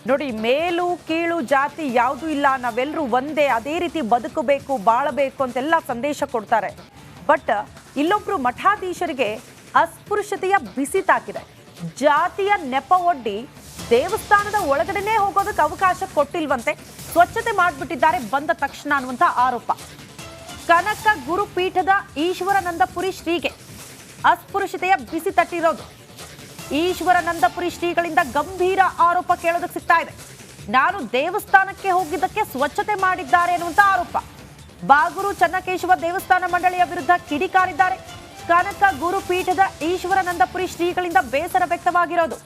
ನೋಡಿ, ಮೇಲು ಕೀಳು ಜಾತಿ ಯಾವುದು ಇಲ್ಲ, ನಾವೆಲ್ಲರೂ ಒಂದೇ, ಅದೇ ರೀತಿ ಬದುಕಬೇಕು, ಬಾಳಬೇಕು ಅಂತೆಲ್ಲ ಸಂದೇಶ ಕೊಡ್ತಾರೆ. ಬಟ್ ಇಲ್ಲೊಬ್ರು ಮಠಾಧೀಶರಿಗೆ ಅಸ್ಪೃಶ್ಯತೆಯ ಬಿಸಿ ತಾಕಿದೆ. ಜಾತಿಯ ನೆಪ ಒಡ್ಡಿ ದೇವಸ್ಥಾನದ ಒಳಗಡೆನೆ ಹೋಗೋದಕ್ಕೆ ಅವಕಾಶ ಕೊಟ್ಟಿಲ್ವಂತೆ, ಸ್ವಚ್ಛತೆ ಮಾಡಿಬಿಟ್ಟಿದ್ದಾರೆ ಬಂದ ತಕ್ಷಣ ಅನ್ನುವಂಥ ಆರೋಪ. ಕನಕ ಗುರುಪೀಠದ ಈಶ್ವರಾನಂದಪುರಿ ಶ್ರೀಗೆ ಅಸ್ಪೃಶ್ಯತೆಯ ಬಿಸಿ ತಟ್ಟಿರೋದು. ಈಶ್ವರಾನಂದಪುರಿ ಶ್ರೀಗಳಿಂದ ಗಂಭೀರ ಆರೋಪ ಕೇಳೋದಕ್ಕೆ ಸಿಗ್ತಾ ಇದೆ. ನಾನು ದೇವಸ್ಥಾನಕ್ಕೆ ಹೋಗಿದ್ದಕ್ಕೆ ಸ್ವಚ್ಛತೆ ಮಾಡಿದ್ದಾರೆ ಅನ್ನುವಂಥ ಆರೋಪ. ಬಾಗೂರು ಚನ್ನಕೇಶವ ದೇವಸ್ಥಾನ ಮಂಡಳಿಯ ವಿರುದ್ಧ ಕಿಡಿಕಾರಿದ್ದಾರೆ. ಕನಕ ಗುರುಪೀಠದ ಈಶ್ವರಾನಂದಪುರಿ ಶ್ರೀಗಳಿಂದ ಬೇಸರ ವ್ಯಕ್ತವಾಗಿರೋದು.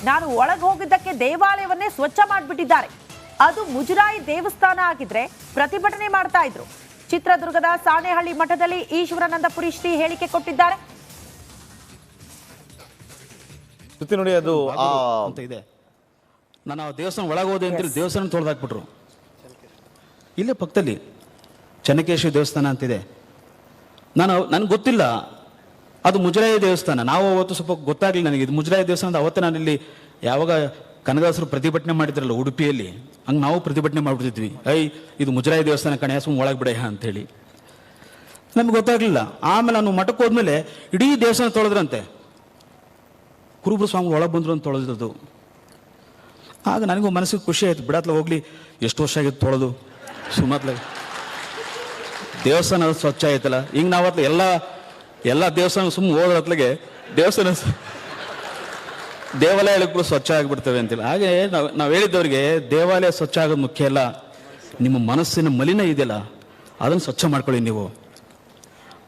ನಾನು ಒಳಗೆ ಹೋಗಿದ್ದಕ್ಕೆ ದೇವಾಲಯವನ್ನೇ ಸ್ವಚ್ಛ ಮಾಡಿಬಿಟ್ಟಿದ್ದಾರೆ, ಅದು ಮುಜರಾಯಿ ದೇವಸ್ಥಾನ ಆಗಿದ್ರೆ ಪ್ರತಿಭಟನೆ ಮಾಡ್ತಾ ಇದ್ರು. ಚಿತ್ರದುರ್ಗದ ಸಾಣೇಹಳ್ಳಿ ಮಠದಲ್ಲಿ ಈಶ್ವರಾನಂದಪುರಿ ಶ್ರೀ ಹೇಳಿಕೆ ಕೊಟ್ಟಿದ್ದಾರೆ. ನೋಡಿ, ಅದು ಅಂತ ಇದೆ. ನಾನು ಆ ದೇವಸ್ಥಾನ ಒಳಗೋದೆ ಅಂತೇಳಿ ದೇವಸ್ಥಾನ ತೊಳೆದಾಕ್ಬಿಟ್ರು. ಇಲ್ಲೇ ಪಕ್ಕದಲ್ಲಿ ಚನ್ನಕೇಶವ ದೇವಸ್ಥಾನ ಅಂತಿದೆ. ನನಗೆ ಗೊತ್ತಿಲ್ಲ ಅದು ಮುಜರಾಯಿ ದೇವಸ್ಥಾನ. ನಾವು ಅವತ್ತು ಸ್ವಲ್ಪ ಗೊತ್ತಾಗಲಿಲ್ಲ ನನಗೆ ಇದು ಮುಜರಾಯಿ ದೇವಸ್ಥಾನದ. ಅವತ್ತೇ ನಾನು ಇಲ್ಲಿ ಯಾವಾಗ ಕನಕದಾಸರು ಪ್ರತಿಭಟನೆ ಮಾಡಿದ್ರಲ್ಲ ಉಡುಪಿಯಲ್ಲಿ, ಹಂಗೆ ನಾವು ಪ್ರತಿಭಟನೆ ಮಾಡಿಬಿಡ್ತಿದ್ವಿ. ಇದು ಮುಜರಾಯಿ ದೇವಸ್ಥಾನ ಕಣೆ, ಸುಮ್ಮನೆ ಒಳಗೆ ಬಿಡ ಅಂತೇಳಿ. ನಮ್ಗೆ ಗೊತ್ತಾಗಲಿಲ್ಲ. ಆಮೇಲೆ ನಾನು ಮಠಕ್ಕೆ ಹೋದ್ಮೇಲೆ ಇಡೀ ದೇವಸ್ಥಾನ ತೊಳೆದ್ರಂತೆ. ಕುರುಬರು ಸ್ವಾಮಿಗಳು ಒಳಗೆ ಬಂದರು ಅಂತ ತೊಳೆದದ್ದು. ಆಗ ನನಗೂ ಮನಸ್ಸಿಗೆ ಖುಷಿ ಆಯ್ತು, ಬಿಡತ್ಲ ಹೋಗ್ಲಿ, ಎಷ್ಟು ವರ್ಷ ಆಗಿತ್ತು ತೊಳೆದು, ಸುಮ್ಮತ್ಲ ದೇವಸ್ಥಾನ ಸ್ವಚ್ಛ ಆಯ್ತಲ್ಲ. ಹಿಂಗೆ ನಾವತ್ಲ ಎಲ್ಲ ದೇವಸ್ಥಾನ ಸುಮ್ಮನೆ ಹೋದ್ರತ್ಲಗೆ ದೇವಾಲಯಗಳು ಸ್ವಚ್ಛ ಆಗಿಬಿಡ್ತವೆ ಅಂತಿಲ್ಲ. ಹಾಗೆ ನಾವು ಹೇಳಿದ್ದವ್ರಿಗೆ ದೇವಾಲಯ ಸ್ವಚ್ಛ ಆಗೋದು ಮುಖ್ಯ ಅಲ್ಲ, ನಿಮ್ಮ ಮನಸ್ಸಿನ ಮಲಿನ ಇದೆಯಲ್ಲ ಅದನ್ನು ಸ್ವಚ್ಛ ಮಾಡ್ಕೊಳ್ಳಿ. ನೀವು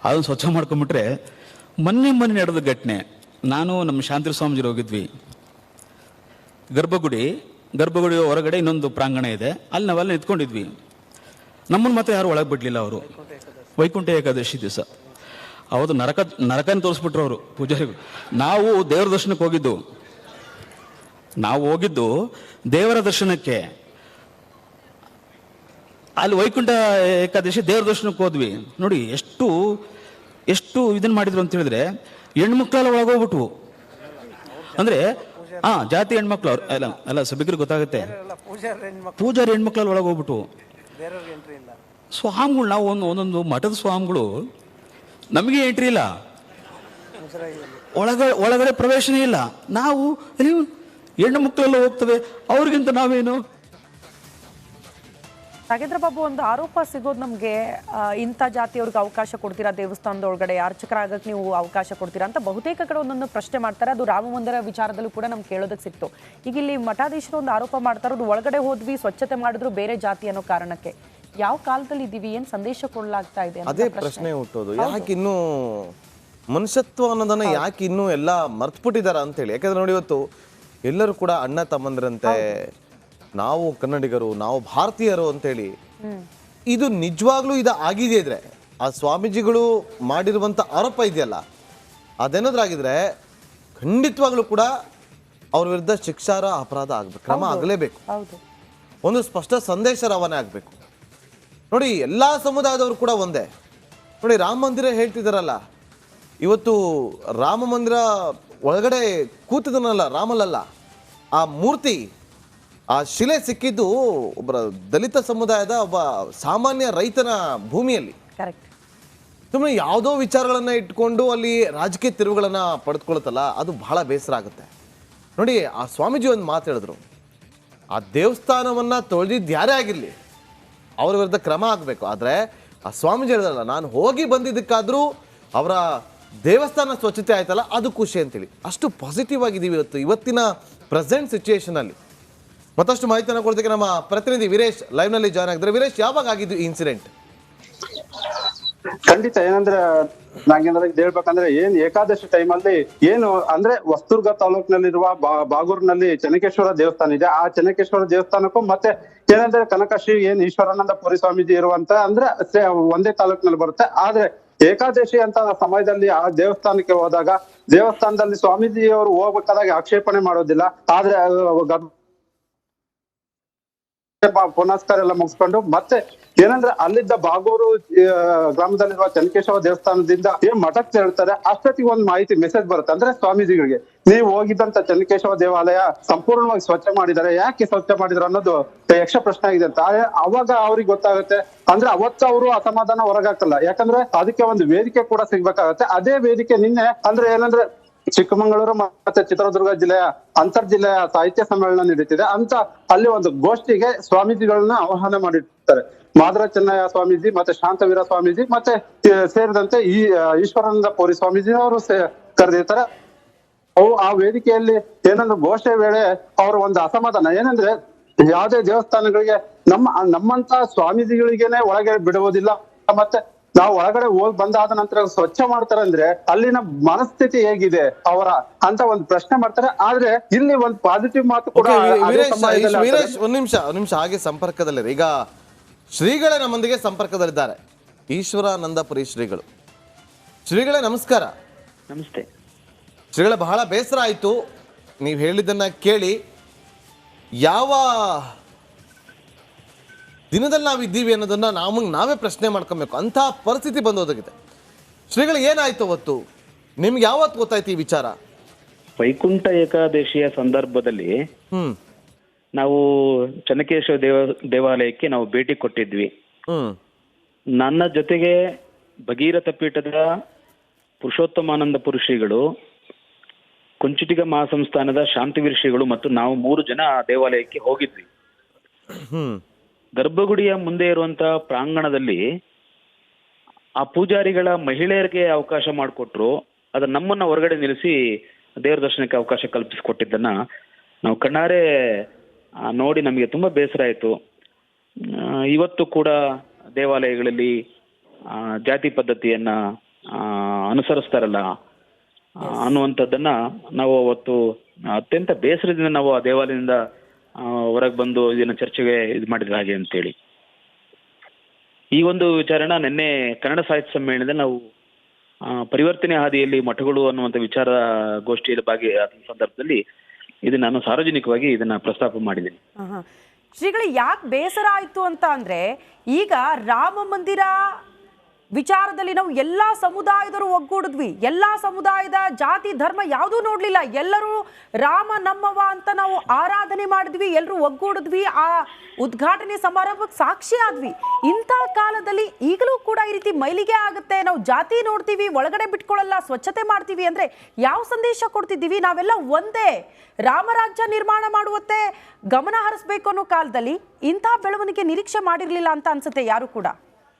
ಅದನ್ನು ಸ್ವಚ್ಛ ಮಾಡ್ಕೊಂಬಿಟ್ರೆ ಮೊನ್ನೆ ನಡೆದ ಘಟನೆ. ನಾನು ನಮ್ಮ ಶಾಂತಿ ಸ್ವಾಮೀಜಿ ಹೋಗಿದ್ವಿ. ಗರ್ಭಗುಡಿ ಹೊರಗಡೆ ಇನ್ನೊಂದು ಪ್ರಾಂಗಣ ಇದೆ, ಅಲ್ಲಿ ನಾವೆಲ್ಲ ನಿಂತ್ಕೊಂಡಿದ್ವಿ. ನಮ್ಮನ್ನು ಮಾತ್ರ ಯಾರು ಒಳಗೆ ಬಿಡಲಿಲ್ಲ. ಅವರು ವೈಕುಂಠ ಏಕಾದಶಿ ದಿವಸ ಅವತ್ತು ನರಕನ ತೋರಿಸ್ಬಿಟ್ರು ಅವರು ಪೂಜಾರಿಗಳು. ನಾವು ದೇವರ ದರ್ಶನಕ್ಕೆ ಹೋಗಿದ್ದು, ದೇವರ ದರ್ಶನಕ್ಕೆ. ಅಲ್ಲಿ ವೈಕುಂಠ ಏಕಾದಶಿ ದೇವರ ದರ್ಶನಕ್ಕೆ ಹೋದ್ವಿ. ನೋಡಿ ಎಷ್ಟು ಇದನ್ನ ಮಾಡಿದ್ರು ಅಂತ ಹೇಳಿದ್ರೆ, ಹೆಣ್ಮಕ್ಳೆಲ್ಲ ಒಳಗೋಗ್ಬಿಟ್ವು. ಅಂದ್ರೆ ಜಾತಿ ಹೆಣ್ಮಕ್ಳು ಅವ್ರು ಅಲ್ಲ ಸಭಿಕರಿಗೆ ಗೊತ್ತಾಗುತ್ತೆ. ಪೂಜಾರಿ ಹೆಣ್ಮಕ್ಳಲ್ಲಿ ಒಳಗೋಗ್ಬಿಟ್ವು. ಸ್ವಾಮಿಗಳು ನಾವು ಒಂದೊಂದು ಮಠದ ಸ್ವಾಮಿಗಳು ನಮಗೆ ಎಂಟ್ರಿ ಇಲ್ಲ, ಒಳಗಡೆ ಪ್ರವೇಶನೇ ಇಲ್ಲ. ನಾವು ಹೆಣ್ಣು ಮಕ್ಕಳೆಲ್ಲ ಹೋಗ್ತವೆ, ಅವ್ರಿಗಿಂತ ನಾವೇನು. ನಾಗೇಂದ್ರ ಬಾಬು, ಒಂದು ಆರೋಪ ಸಿಗೋದು ನಮಗೆ, ಇಂಥ ಜಾತಿಯವ್ರಿಗೆ ಅವಕಾಶ ಕೊಡ್ತೀರಾ ದೇವಸ್ಥಾನದ ಒಳಗಡೆ, ಅರ್ಚಕರಾಗಕ್ಕೆ ನೀವು ಅವಕಾಶ ಕೊಡ್ತೀರಾ ಅಂತ ಬಹುತೇಕ ಕಡೆ ಒಂದೊಂದು ಪ್ರಶ್ನೆ ಮಾಡ್ತಾರೆ. ಅದು ರಾಮ ಮಂದಿರ ವಿಚಾರದಲ್ಲೂ ಕೂಡ ನಮ್ಗೆ ಕೇಳೋದಕ್ಕೆ ಸಿಕ್ತು. ಈಗ ಇಲ್ಲಿ ಮಠಾಧೀಶರು ಒಂದು ಆರೋಪ ಮಾಡ್ತಾ ಇರೋದು, ಒಳಗಡೆ ಹೋದ್ವಿ ಸ್ವಚ್ಛತೆ ಮಾಡಿದ್ರು ಬೇರೆ ಜಾತಿ ಅನ್ನೋ ಕಾರಣಕ್ಕೆ. ಯಾವ ಕಾಲದಲ್ಲಿ ಇದೀವಿ, ಏನ್ ಸಂದೇಶ ಕೊಡ್ಲಾಗ್ತಾ ಇದೆ, ಅದೇ ಪ್ರಶ್ನೆ ಹುಟ್ಟೋದು. ಯಾಕೆ ಇನ್ನೂ ಮನುಷ್ಯತ್ವ ಅನ್ನೋದನ್ನ ಯಾಕೆ ಇನ್ನೂ ಎಲ್ಲ ಮರ್ತ್ಬಿಟ್ಟಿದಾರ ಅಂತೇಳಿ. ಯಾಕಂದ್ರೆ ನೋಡಿ, ಇವತ್ತು ಎಲ್ಲರೂ ಕೂಡ ಅಣ್ಣ ತಮ್ಮಂದ್ರಂತೆ, ನಾವು ಕನ್ನಡಿಗರು, ನಾವು ಭಾರತೀಯರು ಅಂತೇಳಿ. ಇದು ನಿಜವಾಗ್ಲೂ ಇದು ಆಗಿದೆ ಇದ್ರೆ, ಆ ಸ್ವಾಮೀಜಿಗಳು ಮಾಡಿರುವಂತ ಆರೋಪ ಇದೆಯಲ್ಲ, ಅದೇನಾದ್ರಾಗಿದ್ರೆ ಖಂಡಿತವಾಗ್ಲೂ ಕೂಡ ಅವ್ರ ವಿರುದ್ಧ ಶಿಕ್ಷಾರ್ಹ ಅಪರಾಧ ಆಗ್ಬೇಕು, ಕ್ರಮ ಆಗಲೇಬೇಕು. ಒಂದು ಸ್ಪಷ್ಟ ಸಂದೇಶ ರವಾನೆ ಆಗ್ಬೇಕು. ನೋಡಿ, ಎಲ್ಲಾ ಸಮುದಾಯದವರು ಕೂಡ ಒಂದೇ. ನೋಡಿ, ರಾಮ ಮಂದಿರ ಹೇಳ್ತಿದಾರಲ್ಲ, ಇವತ್ತು ರಾಮ ಮಂದಿರ ಒಳಗಡೆ ಕೂತಿದನಲ್ಲ ರಾಮಲಲ್ಲ, ಆ ಮೂರ್ತಿ, ಆ ಶಿಲೆ ಸಿಕ್ಕಿದ್ದು ಒಬ್ಬರ ದಲಿತ ಸಮುದಾಯದ ಒಬ್ಬ ಸಾಮಾನ್ಯ ರೈತನ ಭೂಮಿಯಲ್ಲಿ. ಸುಮ್ಮನೆ ಯಾವುದೋ ವಿಚಾರಗಳನ್ನ ಇಟ್ಕೊಂಡು ಅಲ್ಲಿ ರಾಜಕೀಯ ತಿರುವುಗಳನ್ನ ಪಡೆದುಕೊಳ್ತಲ್ಲ, ಅದು ಬಹಳ ಬೇಸರ ಆಗುತ್ತೆ. ನೋಡಿ, ಆ ಸ್ವಾಮೀಜಿ ಒಂದು ಮಾತು ಹೇಳಿದ್ರು, ಆ ದೇವಸ್ಥಾನವನ್ನ ತೊಳೆದಿದ್ದು ಯಾರೇ ಆಗಿರಲಿ ಅವ್ರ ವಿರುದ್ಧ ಕ್ರಮ ಆಗಬೇಕು. ಆದರೆ ಆ ಸ್ವಾಮೀಜಿ ಹೇಳಿದ್ರಲ್ಲ, ನಾನು ಹೋಗಿ ಬಂದಿದ್ದಕ್ಕಾದ್ರೂ ಅವರ ದೇವಸ್ಥಾನ ಸ್ವಚ್ಛತೆ ಆಯ್ತಲ್ಲ, ಅದು ಖುಷಿ ಅಂತೇಳಿ. ಅಷ್ಟು ಪಾಸಿಟಿವ್ ಆಗಿದ್ದೀವಿ ಇವತ್ತಿನ ಪ್ರೆಸೆಂಟ್ ಸಿಚುಯೇಷನ್ ಅಲ್ಲಿ. ಮತ್ತಷ್ಟು ಮಾಹಿತಿಯನ್ನು ಕೊಡ್ತಕ್ಕೆ ನಮ್ಮ ಪ್ರತಿನಿಧಿ ವೀರೇಶ್ ಲೈವ್ ನಲ್ಲಿ ಜಾಯ್ನ್ ಆಗಿದ್ದಾರೆ. ವೀರೇಶ್, ಯಾವಾಗ ಆಗಿದ್ದು ಇನ್ಸಿಡೆಂಟ್? ಖಂಡಿತ ಏನಂದ್ರೆ ನಾಗೇಂದ್ರ ಹೇಳ್ಬೇಕಂದ್ರೆ, ಏಕಾದಶಿ ಟೈಮಲ್ಲಿ ಏನು ಅಂದ್ರೆ ಹೊಸದುರ್ಗ ತಾಲೂಕಿನಲ್ಲಿರುವ ಬಾಗೂರಿನಲ್ಲಿ ಚನ್ನಕೇಶ್ವರ ದೇವಸ್ಥಾನ ಇದೆ. ಆ ಚನ್ನಕೇಶ್ವರ ದೇವಸ್ಥಾನಕ್ಕೂ ಮತ್ತೆ ಏನಂದ್ರೆ ಕನಕಶ್ರೀ ಈಶ್ವರಾನಂದ ಪುರಿ ಸ್ವಾಮೀಜಿ ಇರುವಂತ ಅಂದ್ರೆ ಒಂದೇ ತಾಲೂಕಿನಲ್ಲಿ ಬರುತ್ತೆ. ಆದ್ರೆ ಏಕಾದಶಿ ಅಂತ ಸಮಯದಲ್ಲಿ ಆ ದೇವಸ್ಥಾನಕ್ಕೆ ಹೋದಾಗ ದೇವಸ್ಥಾನದಲ್ಲಿ ಸ್ವಾಮೀಜಿಯವರು ಹೋಗ್ಬೇಕಾದಾಗ ಆಕ್ಷೇಪಣೆ ಮಾಡೋದಿಲ್ಲ. ಆದ್ರೆ ಪುನಸ್ಕಾರ ಎಲ್ಲ ಮುಗಿಸ್ಕೊಂಡು ಮತ್ತೆ ಏನಂದ್ರೆ ಅಲ್ಲಿದ್ದ ಬಾಗೂರು ಗ್ರಾಮದಲ್ಲಿರುವ ಚೆನ್ನಕೇಶವ ದೇವಸ್ಥಾನದಿಂದ ಏನ್ ಮಠಕ್ಕೆ ಹೇಳ್ತಾರೆ ಅಷ್ಟೊತ್ತಿಗೆ ಒಂದು ಮಾಹಿತಿ ಮೆಸೇಜ್ ಬರುತ್ತೆ ಅಂದ್ರೆ ಸ್ವಾಮೀಜಿಗಳಿಗೆ ನೀವು ಹೋಗಿದ್ದಂತ ಚೆನ್ನಕೇಶವ ದೇವಾಲಯ ಸಂಪೂರ್ಣವಾಗಿ ಸ್ವಚ್ಛ ಮಾಡಿದ್ದಾರೆ, ಯಾಕೆ ಸ್ವಚ್ಛ ಮಾಡಿದ್ರು ಅನ್ನೋದು ಯಕ್ಷ ಪ್ರಶ್ನೆ ಆಗಿದೆ ಅಂತ. ಅವಾಗ ಅವ್ರಿಗೆ ಗೊತ್ತಾಗುತ್ತೆ. ಅಂದ್ರೆ ಅವತ್ತು ಅವರು ಅಸಮಾಧಾನ ಹೊರಗಾಕಲ್ಲ, ಯಾಕಂದ್ರೆ ಅದಕ್ಕೆ ಒಂದು ವೇದಿಕೆ ಕೂಡ ಸಿಗ್ಬೇಕಾಗತ್ತೆ. ಅದೇ ವೇದಿಕೆ ನಿನ್ನೆ ಅಂದ್ರೆ ಏನಂದ್ರೆ ಚಿಕ್ಕಮಗಳೂರು ಮತ್ತೆ ಚಿತ್ರದುರ್ಗ ಜಿಲ್ಲೆಯ ಅಂತರ್ ಜಿಲ್ಲೆಯ ಸಾಹಿತ್ಯ ಸಮ್ಮೇಳನ ನಡೀತಿದೆ ಅಂತ ಅಲ್ಲಿ ಒಂದು ಗೋಷ್ಠಿಗೆ ಸ್ವಾಮೀಜಿಗಳನ್ನ ಆಹ್ವಾನ ಮಾಡಿರ್ತಾರೆ. ಮಾದರ ಚೆನ್ನಯ್ಯ ಸ್ವಾಮೀಜಿ ಮತ್ತೆ ಶಾಂತವೀರ ಸ್ವಾಮೀಜಿ ಮತ್ತೆ ಸೇರಿದಂತೆ ಈ ಈಶ್ವರಾನಂದ ಪುರಿ ಸ್ವಾಮೀಜಿ ಅವರು ಕರೆದಿರ್ತಾರೆ. ಅವು ಆ ವೇದಿಕೆಯಲ್ಲಿ ಏನಂದ್ರೆ ಘೋಷಣೆ ವೇಳೆ ಅವರ ಒಂದು ಅಸಮಾಧಾನ ಏನಂದ್ರೆ ಯಾವುದೇ ದೇವಸ್ಥಾನಗಳಿಗೆ ನಮ್ಮಂತ ಸ್ವಾಮೀಜಿಗಳಿಗೇನೆ ಒಳಗೆ ಬಿಡುವುದಿಲ್ಲ, ಮತ್ತೆ ನಾವು ಒಳಗಡೆ ಹೋಗಿ ಬಂದಾದ ನಂತರ ಸ್ವಚ್ಛ ಮಾಡ್ತಾರೆ ಅಂದ್ರೆ ಅಲ್ಲಿನ ಮನಸ್ಥಿತಿ ಹೇಗಿದೆ ಅವರ ಅಂತ ಒಂದು ಪ್ರಶ್ನೆ ಮಾಡ್ತಾರೆ. ಆದ್ರೆ ಇಲ್ಲಿ ಒಂದು ಪಾಸಿಟಿವ್ ಮಾತು ಕೂಡ ವೀರೇಶ್ ಒಂದ್ ನಿಮಿಷ ಹಾಗೆ ಸಂಪರ್ಕದಲ್ಲಿದೆ. ಈಗ ಶ್ರೀಗಳೇ ನಮ್ಮೊಂದಿಗೆ ಸಂಪರ್ಕದಲ್ಲಿದ್ದಾರೆ, ಈಶ್ವರಾನಂದಪುರಿ ಶ್ರೀಗಳೇ ನಮಸ್ಕಾರ. ನಮಸ್ತೆ ಶ್ರೀಗಳೇ, ಬಹಳ ಬೇಸರ ಆಯ್ತು ನೀವು ಹೇಳಿದ್ದನ್ನ ಕೇಳಿ. ಯಾವ ದಿನದಲ್ಲಿ ನಾವಿದ್ದೀವಿ ಅನ್ನೋದನ್ನ ನಾವೇ ಪ್ರಶ್ನೆ ಮಾಡ್ಕೊಬೇಕು ಅಂತ ಪರಿಸ್ಥಿತಿ ಬಂದೋದಾಗಿದೆ. ಶ್ರೀಗಳು, ಏನಾಯ್ತು ಅವತ್ತು? ನಿಮ್ಗೆ ಯಾವತ್ತು ಗೊತ್ತಾಯ್ತು ಈ ವಿಚಾರ? ವೈಕುಂಠ ಏಕಾದಶಿಯ ಸಂದರ್ಭದಲ್ಲಿ ನಾವು ಚೆನ್ನಕೇಶವ ದೇವಾಲಯಕ್ಕೆ ನಾವು ಭೇಟಿ ಕೊಟ್ಟಿದ್ವಿ. ನನ್ನ ಜೊತೆಗೆ ಭಗೀರಥ ಪೀಠದ ಪುರುಷೋತ್ತಮಾನಂದ ಶ್ರೀಗಳು, ಕುಂಚಿಟಿಗ ಮಹಾಸಂಸ್ಥಾನದ ಶಾಂತಿವೀರ ಶ್ರೀಗಳು ಮತ್ತು ನಾವು 3 ಜನ ಆ ದೇವಾಲಯಕ್ಕೆ ಹೋಗಿದ್ವಿ. ಗರ್ಭಗುಡಿಯ ಮುಂದೆ ಇರುವಂತಹ ಪ್ರಾಂಗಣದಲ್ಲಿ ಆ ಪೂಜಾರಿಗಳ ಮಹಿಳೆಯರಿಗೆ ಅವಕಾಶ ಮಾಡಿಕೊಟ್ರು. ಅದ ನಮ್ಮನ್ನ ಹೊರಗಡೆ ನಿಲ್ಲಿಸಿ ದೇವರ ದರ್ಶನಕ್ಕೆ ಅವಕಾಶ ಕಲ್ಪಿಸಿಕೊಟ್ಟಿದ್ದನ್ನ ನಾವು ಕಣ್ಣಾರೆ ನೋಡಿ ನಮಗೆ ತುಂಬಾ ಬೇಸರ ಆಯಿತು. ಇವತ್ತು ಕೂಡ ದೇವಾಲಯಗಳಲ್ಲಿ ಜಾತಿ ಪದ್ಧತಿಯನ್ನ ಅನುಸರಿಸ್ತಾರಲ್ಲ ಅನ್ನುವಂಥದ್ದನ್ನ ನಾವು ಅವತ್ತು ಅತ್ಯಂತ ಬೇಸರದಿಂದ ನಾವು ಆ ದೇವಾಲಯದಿಂದ ಹೊರಗೆ ಬಂದು ಇದನ್ನ ಚರ್ಚೆಗೆ ಇದು ಮಾಡಿದ್ರೆ ಹಾಗೆ ಅಂತೇಳಿ ಈ ಒಂದು ವಿಚಾರನ ನಿನ್ನೆ ಕನ್ನಡ ಸಾಹಿತ್ಯ ಸಮ್ಮೇಳನದಲ್ಲಿ ನಾವು ಪರಿವರ್ತನೆ ಹಾದಿಯಲ್ಲಿ ಮಠಗಳು ಅನ್ನುವಂಥ ವಿಚಾರ ಗೋಷ್ಠಿಯಲ್ಲಿ ಭಾಗಿಯಾದ ಸಂದರ್ಭದಲ್ಲಿ ಇದನ್ನ ನಾನು ಸಾರ್ವಜನಿಕವಾಗಿ ಇದನ್ನ ಪ್ರಸ್ತಾಪ ಮಾಡಿದ್ದೀನಿ. ಶ್ರೀಗಳು, ಯಾಕೆ ಬೇಸರ ಆಯ್ತು ಅಂತ ಅಂದ್ರೆ ಈಗ ರಾಮ ಮಂದಿರ ವಿಚಾರದಲ್ಲಿ ನಾವು ಎಲ್ಲಾ ಸಮುದಾಯದವರು ಒಗ್ಗೂಡಿದ್ವಿ, ಎಲ್ಲಾ ಸಮುದಾಯದ ಜಾತಿ ಧರ್ಮ ಯಾವುದೂ ನೋಡ್ಲಿಲ್ಲ, ಎಲ್ಲರೂ ರಾಮ ನಮ್ಮವ ಅಂತ ನಾವು ಆರಾಧನೆ ಮಾಡಿದ್ವಿ, ಎಲ್ಲರೂ ಒಗ್ಗೂಡಿದ್ವಿ, ಆ ಉದ್ಘಾಟನೆ ಸಮಾರಂಭಕ್ಕೆ ಸಾಕ್ಷಿ ಆದ್ವಿ. ಇಂಥ ಕಾಲದಲ್ಲಿ ಈಗಲೂ ಕೂಡ ಈ ರೀತಿ ಮೈಲಿಗೆ ಆಗುತ್ತೆ, ನಾವು ಜಾತಿ ನೋಡ್ತೀವಿ, ಒಳಗಡೆ ಬಿಟ್ಕೊಳ್ಳಲ್ಲ, ಸ್ವಚ್ಛತೆ ಮಾಡ್ತೀವಿ ಅಂದ್ರೆ ಯಾವ ಸಂದೇಶ ಕೊಡ್ತಿದ್ದೀವಿ? ನಾವೆಲ್ಲ ಒಂದೇ, ರಾಮರಾಜ್ಯ ನಿರ್ಮಾಣ ಮಾಡುವತ್ತೆ ಗಮನ ಹರಿಸ್ಬೇಕು ಅನ್ನೋ ಕಾಲದಲ್ಲಿ ಇಂಥ ಬೆಳವಣಿಗೆ ನಿರೀಕ್ಷೆ ಮಾಡಿರ್ಲಿಲ್ಲ ಅಂತ ಅನ್ಸುತ್ತೆ ಯಾರು ಕೂಡ.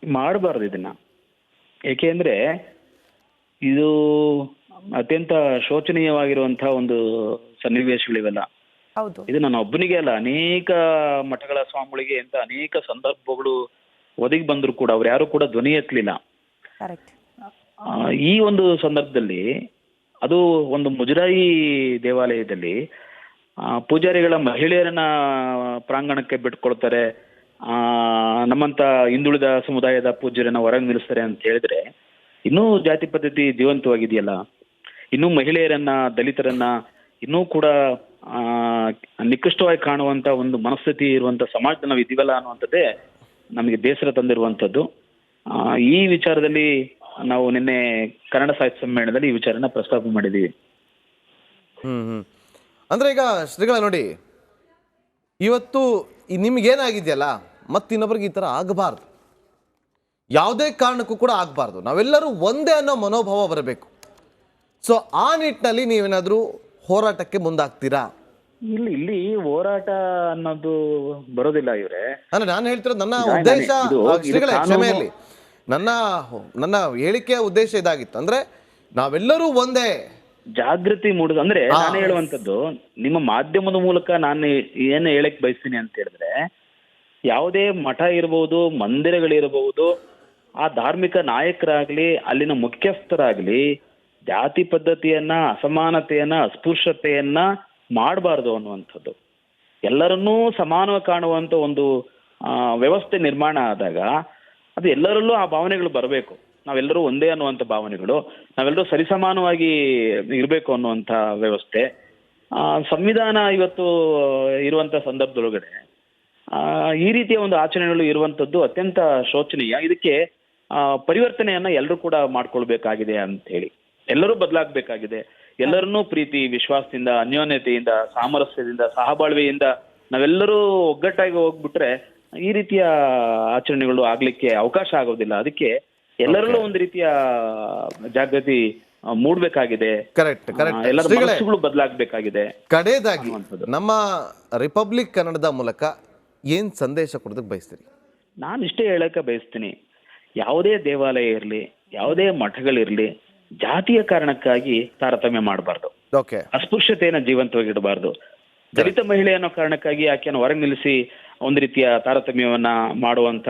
ಮಾಡಬಾರ್ದು ಇದನ್ನ, ಏಕೆಂದ್ರೆ ಇದು ಅತ್ಯಂತ ಶೋಚನೀಯವಾಗಿರುವಂತಹ ಒಂದು ಸನ್ನಿವೇಶಗಳಿವೆಲ್ಲ. ಹೌದು, ಇದು ನನ್ನ ಒಬ್ಬನಿಗೆ ಅಲ್ಲ, ಅನೇಕ ಮಠಗಳ ಸ್ವಾಮಿಗಳಿಗೆ ಅಂತ ಅನೇಕ ಸಂದರ್ಭಗಳು ಒದಗಿ ಬಂದ್ರು ಕೂಡ ಅವ್ರು ಯಾರು ಕೂಡ ಧ್ವನಿ ಎತ್ತಲಿಲ್ಲ. ಈ ಒಂದು ಸಂದರ್ಭದಲ್ಲಿ ಅದು ಒಂದು ಮುಜರಾಯಿ ದೇವಾಲಯದಲ್ಲಿ ಪೂಜಾರಿಗಳ ಮಹಿಳೆಯರನ್ನ ಪ್ರಾಂಗಣಕ್ಕೆ ಬಿಟ್ಕೊಳ್ತಾರೆ, ನಮ್ಮಂತ ಹಿಂದುಳಿದ ಸಮುದಾಯದ ಪೂಜ್ಯರನ್ನ ಹೊರಗೆ ನಿಲ್ಲಿಸ್ತಾರೆ ಅಂತ ಹೇಳಿದ್ರೆ ಇನ್ನೂ ಜಾತಿ ಪದ್ಧತಿ ಜೀವಂತವಾಗಿದೆಯಲ್ಲ, ಇನ್ನೂ ಮಹಿಳೆಯರನ್ನ ದಲಿತರನ್ನ ಇನ್ನೂ ಕೂಡ ನಿಕೃಷ್ಟವಾಗಿ ಕಾಣುವಂತ ಒಂದು ಮನಸ್ಥಿತಿ ಇರುವಂತ ಸಮಾಜದಲ್ಲಿ ನಾವು ಇದೀವಲ್ಲ ಅನ್ನುವಂಥದ್ದೇ ನಮಗೆ ಬೇಸರ ತಂದಿರುವಂಥದ್ದು. ಈ ವಿಚಾರದಲ್ಲಿ ನಾವು ನಿನ್ನೆ ಕನ್ನಡ ಸಾಹಿತ್ಯ ಸಮ್ಮೇಳನದಲ್ಲಿ ಈ ವಿಚಾರನ ಪ್ರಸ್ತಾಪ ಮಾಡಿದ್ದೀವಿ. ಅಂದ್ರೆ ಈಗ ಶ್ರೀಗಳ ನೋಡಿ, ಇವತ್ತು ನಿಮ್ಗೇನಾಗಿದೆಯಲ್ಲ ಮತ್ತಿನ್ನೊಬ್ರಿಗೆ ಈ ಥರ ಆಗಬಾರ್ದು, ಯಾವುದೇ ಕಾರಣಕ್ಕೂ ಕೂಡ ಆಗಬಾರ್ದು. ನಾವೆಲ್ಲರೂ ಒಂದೇ ಅನ್ನೋ ಮನೋಭಾವ ಬರಬೇಕು. ಸೊ ಆ ನಿಟ್ಟಿನಲ್ಲಿ ನೀವೇನಾದರೂ ಹೋರಾಟಕ್ಕೆ ಮುಂದಾಗ್ತೀರಾ? ಇಲ್ಲಿ ಹೋರಾಟ ಅನ್ನೋದು ಬರೋದಿಲ್ಲ ಇವ್ರೆ. ಅಂದ್ರೆ ನಾನು ಹೇಳ್ತಿರೋದು ನನ್ನ ಉದ್ದೇಶ, ಶ್ರೀಗಳೇ ಕ್ಷಮೆಯಲ್ಲಿ ನನ್ನ ಹೇಳಿಕೆಯ ಉದ್ದೇಶ ಇದಾಗಿತ್ತು. ಅಂದ್ರೆ ನಾವೆಲ್ಲರೂ ಒಂದೇ, ಜಾಗೃತಿ ಮೂಡುದು. ಅಂದ್ರೆ ನಾನು ಹೇಳುವಂತದ್ದು ನಿಮ್ಮ ಮಾಧ್ಯಮದ ಮೂಲಕ ನಾನು ಏನು ಹೇಳಕ್ ಬಯಸ್ತೀನಿ ಅಂತ ಹೇಳಿದ್ರೆ, ಯಾವುದೇ ಮಠ ಇರಬಹುದು, ಮಂದಿರಗಳಿರಬಹುದು, ಆ ಧಾರ್ಮಿಕ ನಾಯಕರಾಗ್ಲಿ ಅಲ್ಲಿನ ಮುಖ್ಯಸ್ಥರಾಗ್ಲಿ ಜಾತಿ ಪದ್ಧತಿಯನ್ನ, ಅಸಮಾನತೆಯನ್ನ, ಅಸ್ಪೃಶ್ಯತೆಯನ್ನ ಮಾಡಬಾರ್ದು ಅನ್ನುವಂಥದ್ದು. ಎಲ್ಲರನ್ನೂ ಸಮಾನವಾಗಿ ಕಾಣುವಂತ ಒಂದು ವ್ಯವಸ್ಥೆ ನಿರ್ಮಾಣ ಆದಾಗ ಅದು ಎಲ್ಲರಲ್ಲೂ ಆ ಭಾವನೆಗಳು ಬರಬೇಕು. ನಾವೆಲ್ಲರೂ ಒಂದೇ ಅನ್ನುವಂಥ ಭಾವನೆಗಳು, ನಾವೆಲ್ಲರೂ ಸರಿಸಮಾನವಾಗಿ ಇರಬೇಕು ಅನ್ನುವಂಥ ವ್ಯವಸ್ಥೆ. ಸಂವಿಧಾನ ಇವತ್ತು ಇರುವಂತ ಸಂದರ್ಭದೊಳಗಡೆ ಈ ರೀತಿಯ ಒಂದು ಆಚರಣೆಗಳು ಇರುವಂತದ್ದು ಅತ್ಯಂತ ಶೋಚನೀಯ. ಇದಕ್ಕೆ ಪರಿವರ್ತನೆಯನ್ನ ಎಲ್ಲರೂ ಕೂಡ ಮಾಡ್ಕೊಳ್ಬೇಕಾಗಿದೆ ಅಂತ ಹೇಳಿ, ಎಲ್ಲರೂ ಬದಲಾಗಬೇಕಾಗಿದೆ. ಎಲ್ಲರನ್ನೂ ಪ್ರೀತಿ ವಿಶ್ವಾಸದಿಂದ, ಅನ್ಯೋನ್ಯತೆಯಿಂದ, ಸಾಮರಸ್ಯದಿಂದ, ಸಹಬಾಳ್ವೆಯಿಂದ ನಾವೆಲ್ಲರೂ ಒಗ್ಗಟ್ಟಾಗಿ ಹೋಗ್ಬಿಟ್ರೆ ಈ ರೀತಿಯ ಆಚರಣೆಗಳು ಆಗ್ಲಿಕ್ಕೆ ಅವಕಾಶ ಆಗೋದಿಲ್ಲ. ಅದಕ್ಕೆ ಎಲ್ಲರಲ್ಲೂ ಒಂದು ರೀತಿಯ ಜಾಗೃತಿ ಮೂಡ್ಬೇಕಾಗಿದೆ. ಕರೆಕ್ಟ್ ಎಲ್ಲರ ಮನಸ್ಸುಗಳು ಬದಲಾಗಬೇಕಾಗಿದೆ. ಕಡೆಯದಾಗಿ ನಮ್ಮ ರಿಪಬ್ಲಿಕ್ ಕನ್ನಡದ ಮೂಲಕ ಏನ್ ಸಂದೇಶ ಕೊಡೋದಕ್ಕೆ ಬಯಸ್ತೀರಿ? ನಾನು ಇಷ್ಟೇ ಹೇಳಕ್ಕೆ ಬಯಸ್ತೀನಿ, ಯಾವುದೇ ದೇವಾಲಯ ಇರಲಿ, ಯಾವುದೇ ಮಠಗಳಿರ್ಲಿ, ಜಾತಿಯ ಕಾರಣಕ್ಕಾಗಿ ತಾರತಮ್ಯ ಮಾಡಬಾರ್ದು. ಓಕೆ. ಅಸ್ಪೃಶ್ಯತೆಯನ್ನ ಜೀವಂತವಾಗಿಡಬಾರ್ದು. ದಲಿತ ಮಹಿಳೆ ಅನ್ನೋ ಕಾರಣಕ್ಕಾಗಿ ಆಕೆಯನ್ನು ಹೊರಗೆ ನಿಲ್ಲಿಸಿ ಒಂದು ರೀತಿಯ ತಾರತಮ್ಯವನ್ನ ಮಾಡುವಂತ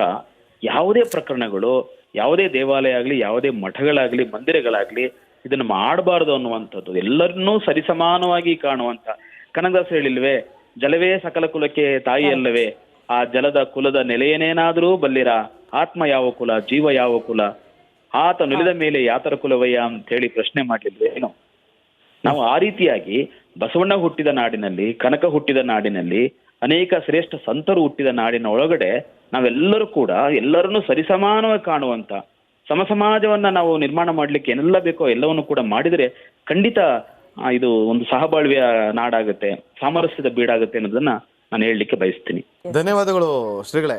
ಯಾವುದೇ ಪ್ರಕರಣಗಳು, ಯಾವುದೇ ದೇವಾಲಯ ಆಗಲಿ, ಯಾವುದೇ ಮಠಗಳಾಗ್ಲಿ, ಮಂದಿರಗಳಾಗ್ಲಿ ಇದನ್ನು ಮಾಡಬಾರ್ದು ಅನ್ನುವಂಥದ್ದು. ಎಲ್ಲರನ್ನೂ ಸರಿಸಮಾನವಾಗಿ ಕಾಣುವಂತ, ಕನಕದಾಸ ಹೇಳಿಲ್ವೇ, ಜಲವೇ ಸಕಲ ಕುಲಕ್ಕೆ ತಾಯಿ ಅಲ್ಲವೇ, ಆ ಜಲದ ಕುಲದ ನೆಲೆಯನೇನಾದರೂ ಬಲ್ಲಿರ, ಆತ್ಮ ಯಾವ ಕುಲ, ಜೀವ ಯಾವ ಕುಲ, ಆತ ನುಲಿದ ಮೇಲೆ ಯಾತರ ಕುಲವಯ್ಯ ಅಂತ ಹೇಳಿ ಪ್ರಶ್ನೆ ಮಾಡ್ಲಿಲ್ವೇನು? ನಾವು ಆ ರೀತಿಯಾಗಿ ಬಸವಣ್ಣ ಹುಟ್ಟಿದ ನಾಡಿನಲ್ಲಿ, ಕನಕ ಹುಟ್ಟಿದ ನಾಡಿನಲ್ಲಿ, ಅನೇಕ ಶ್ರೇಷ್ಠ ಸಂತರು ಹುಟ್ಟಿದ ನಾಡಿನ ಒಳಗಡೆ ನಾವೆಲ್ಲರೂ ಕೂಡ ಎಲ್ಲರನ್ನೂ ಸರಿಸಮಾನವಾಗಿ ಕಾಣುವಂತ ಸಮಸಮಾಜವನ್ನ ನಾವು ನಿರ್ಮಾಣ ಮಾಡ್ಲಿಕ್ಕೆ ಏನೆಲ್ಲ ಬೇಕೋ ಎಲ್ಲವನ್ನು ಕೂಡ ಮಾಡಿದರೆ ಖಂಡಿತ ಇದು ಒಂದು ಸಹಬಾಳ್ವೆಯ ನಾಡಾಗುತ್ತೆ, ಸಾಮರಸ್ಯದ ಬೀಡಾಗುತ್ತೆ ಅನ್ನೋದನ್ನ ನಾನು ಹೇಳಲಿಕ್ಕೆ ಬಯಸ್ತೀನಿ. ಧನ್ಯವಾದಗಳು ಶ್ರೀಗಳೇ.